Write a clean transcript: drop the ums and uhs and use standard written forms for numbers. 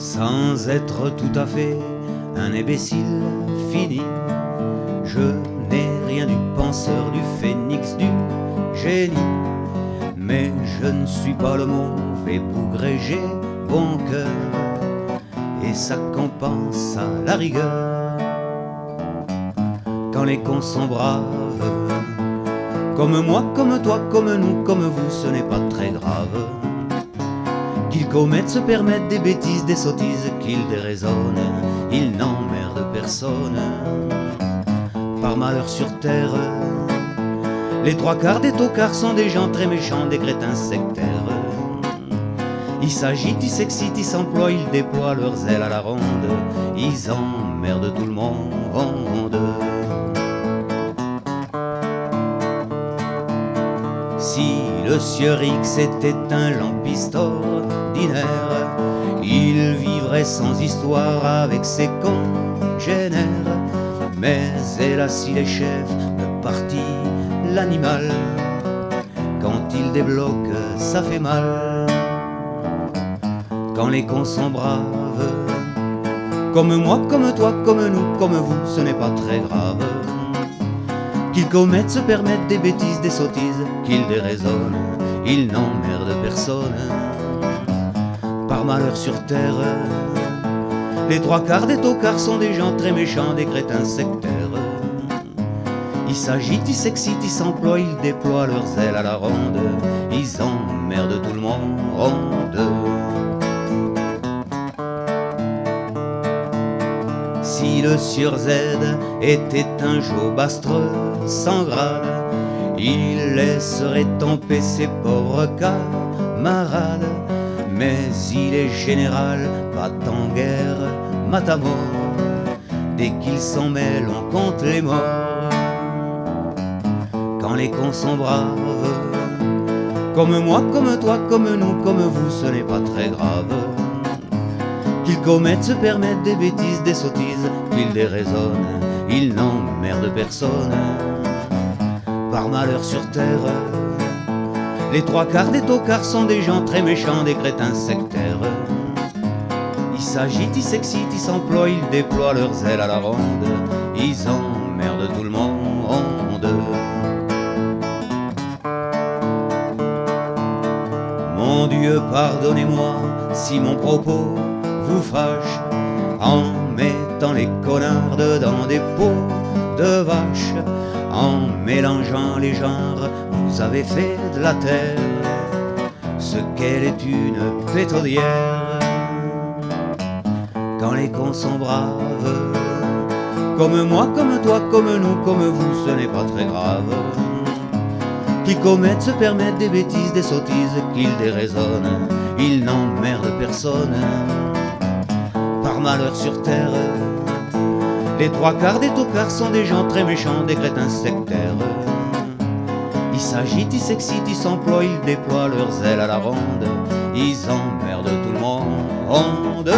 sans être tout à fait un imbécile fini. Je n'ai rien du penseur, du phénix, du génie, mais je ne suis pas le mauvais bougre et j'ai bon cœur, et ça compense à la rigueur. Quand les cons sont braves, comme moi, comme toi, comme nous, comme vous, ce n'est pas très grave. Qu'ils commettent, se permettent des bêtises, des sottises, qu'ils déraisonnent, ils n'emmerdent personne. Par malheur sur terre, les trois quarts des tocards sont des gens très méchants, des crétins sectaires. Ils s'agitent, ils s'excitent, ils s'emploient, ils déploient leurs ailes à la ronde, ils emmerdent tout le monde. Si le sieur X était un lampiste ordinaire, il vivrait sans histoire avec ses congénères. Mais hélas, il est chef de parti, l'animal, quand il débloque, ça fait mal. Quand les cons sont braves, comme moi, comme toi, comme nous, comme vous, ce n'est pas très grave. Qu'ils commettent, se permettent des bêtises, des sottises, qu'ils déraisonnent, ils n'emmerdent personne. Par malheur sur terre, les trois quarts des tocards sont des gens très méchants, des crétins sectaires. Ils s'agitent, ils s'excitent, ils s'emploient, ils déploient leurs ailes à la ronde, ils emmerdent tout le monde. Si le sieur Z était un jobastre sans grade, il laisserait tomber ses pauvres camarades. Mais il est général, pas en guerre, matamor. Dès qu'il s'en mêle, on compte les morts. Quand les cons sont braves, comme moi, comme toi, comme nous, comme vous, ce n'est pas très grave. Qu'ils commettent, se permettent des bêtises, des sottises, qu'ils déraisonnent, ils n'emmerdent personne. Par malheur sur terre, les trois quarts des tocards sont des gens très méchants, des crétins sectaires. Ils s'agitent, ils s'excitent, ils s'emploient, ils déploient leurs ailes à la ronde, ils emmerdent tout le monde. Mon Dieu, pardonnez-moi si mon propos vous fâche, en mettant les connards dedans des pots de vache. En mélangeant les genres, vous avez fait de la terre ce qu'elle est une pétaudière. Quand les cons sont braves, comme moi, comme toi, comme nous, comme vous, ce n'est pas très grave. Qu'ils commettent, se permettent des bêtises, des sottises, qu'ils déraisonnent, ils n'emmerdent personne. Par malheur sur terre, les trois quarts des tocards sont des gens très méchants, des crétins sectaires. Ils s'agitent, ils s'excitent, ils s'emploient, ils déploient leurs ailes à la ronde, ils emmerdent tout le monde.